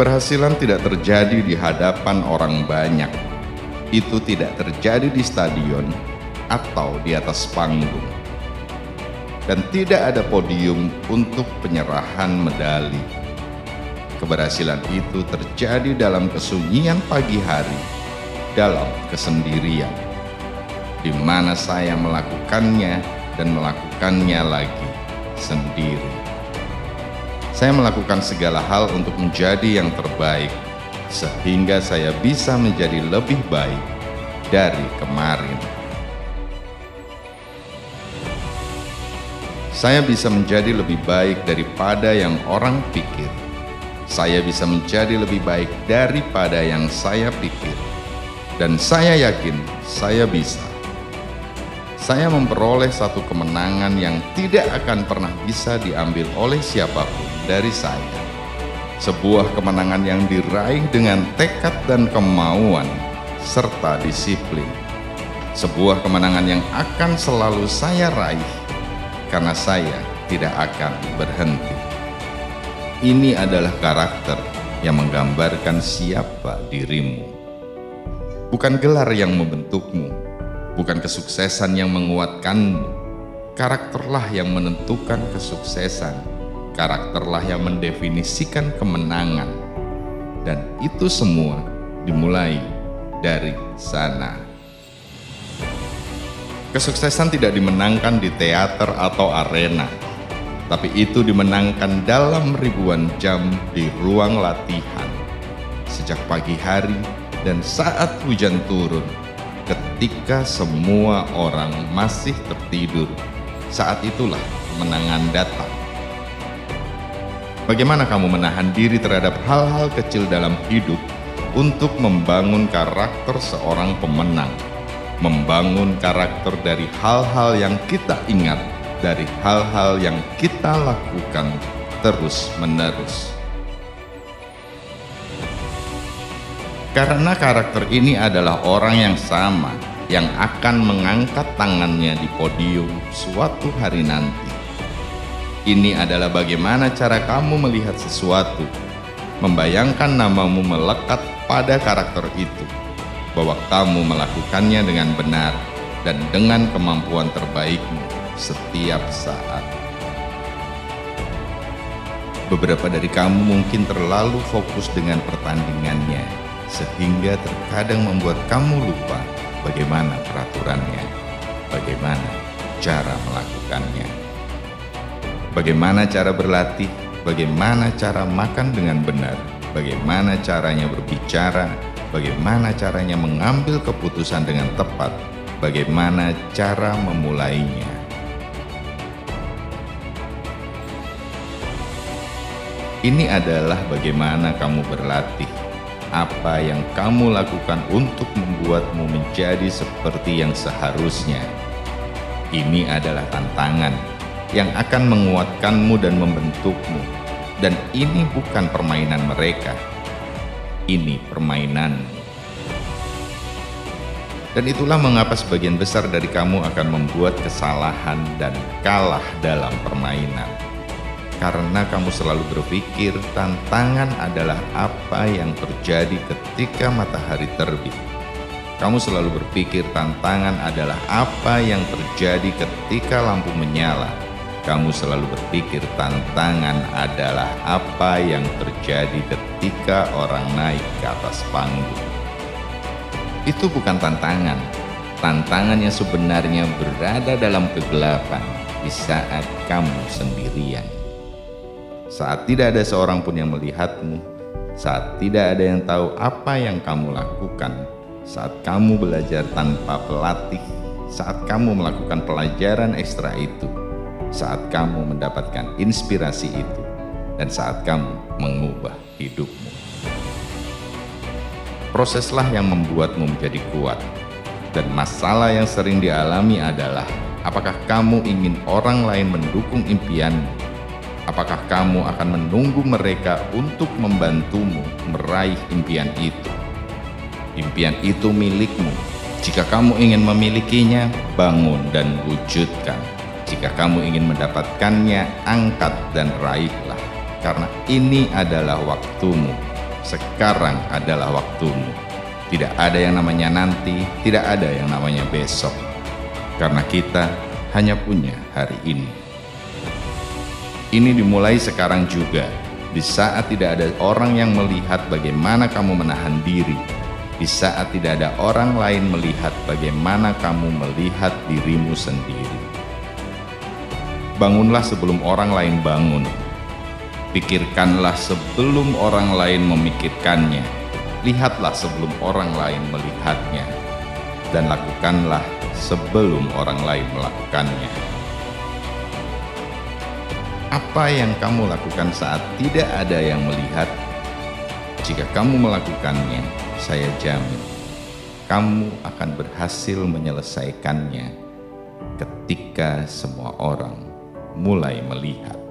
Keberhasilan tidak terjadi di hadapan orang banyak. Itu tidak terjadi di stadion atau di atas panggung. Dan tidak ada podium untuk penyerahan medali. Keberhasilan itu terjadi dalam kesunyian pagi hari, dalam kesendirian, di mana saya melakukannya dan melakukannya lagi sendiri. Saya melakukan segala hal untuk menjadi yang terbaik, sehingga saya bisa menjadi lebih baik dari kemarin. Saya bisa menjadi lebih baik daripada yang orang pikir. Saya bisa menjadi lebih baik daripada yang saya pikir. Dan saya yakin saya bisa. Saya memperoleh satu kemenangan yang tidak akan pernah bisa diambil oleh siapapun dari saya. Sebuah kemenangan yang diraih dengan tekad dan kemauan serta disiplin. Sebuah kemenangan yang akan selalu saya raih karena saya tidak akan berhenti. Ini adalah karakter yang menggambarkan siapa dirimu. Bukan gelar yang membentukmu, bukan kesuksesan yang menguatkanmu. Karakterlah yang menentukan kesuksesan. Karakterlah yang mendefinisikan kemenangan. Dan itu semua dimulai dari sana. Kesuksesan tidak dimenangkan di teater atau arena, tapi itu dimenangkan dalam ribuan jam di ruang latihan. Sejak pagi hari dan saat hujan turun, ketika semua orang masih tertidur, saat itulah kemenangan datang. Bagaimana kamu menahan diri terhadap hal-hal kecil dalam hidup untuk membangun karakter seorang pemenang? Membangun karakter dari hal-hal yang kita ingat, dari hal-hal yang kita lakukan terus-menerus. Karena karakter ini adalah orang yang sama, yang akan mengangkat tangannya di podium suatu hari nanti. Ini adalah bagaimana cara kamu melihat sesuatu, membayangkan namamu melekat pada karakter itu, bahwa kamu melakukannya dengan benar dan dengan kemampuan terbaikmu setiap saat. Beberapa dari kamu mungkin terlalu fokus dengan pertandingannya, sehingga terkadang membuat kamu lupa bagaimana peraturannya, bagaimana cara melakukannya, bagaimana cara berlatih, bagaimana cara makan dengan benar, bagaimana caranya berbicara, bagaimana caranya mengambil keputusan dengan tepat, bagaimana cara memulainya. Ini adalah bagaimana kamu berlatih, apa yang kamu lakukan untuk membuatmu menjadi seperti yang seharusnya. Ini adalah tantangan yang akan menguatkanmu dan membentukmu. Dan ini bukan permainan mereka, ini permainanmu. Dan itulah mengapa sebagian besar dari kamu akan membuat kesalahan dan kalah dalam permainan. Karena kamu selalu berpikir tantangan adalah apa yang terjadi ketika matahari terbit. Kamu selalu berpikir tantangan adalah apa yang terjadi ketika lampu menyala. Kamu selalu berpikir tantangan adalah apa yang terjadi ketika orang naik ke atas panggung. Itu bukan tantangan. Tantangan yang sebenarnya berada dalam kegelapan di saat kamu sendirian. Saat tidak ada seorang pun yang melihatmu, saat tidak ada yang tahu apa yang kamu lakukan, saat kamu belajar tanpa pelatih, saat kamu melakukan pelajaran ekstra itu, saat kamu mendapatkan inspirasi itu, dan saat kamu mengubah hidupmu. Proseslah yang membuatmu menjadi kuat. Dan masalah yang sering dialami adalah, apakah kamu ingin orang lain mendukung impianmu? Apakah kamu akan menunggu mereka untuk membantumu meraih impian itu? Impian itu milikmu. Jika kamu ingin memilikinya, bangun dan wujudkan. Jika kamu ingin mendapatkannya, angkat dan raihlah. Karena ini adalah waktumu. Sekarang adalah waktumu. Tidak ada yang namanya nanti, tidak ada yang namanya besok. Karena kita hanya punya hari ini. Ini dimulai sekarang juga, di saat tidak ada orang yang melihat bagaimana kamu menahan diri, di saat tidak ada orang lain melihat bagaimana kamu melihat dirimu sendiri. Bangunlah sebelum orang lain bangun. Pikirkanlah sebelum orang lain memikirkannya. Lihatlah sebelum orang lain melihatnya. Dan lakukanlah sebelum orang lain melakukannya. Apa yang kamu lakukan saat tidak ada yang melihat? Jika kamu melakukannya, saya jamin kamu akan berhasil menyelesaikannya ketika semua orang mulai melihat.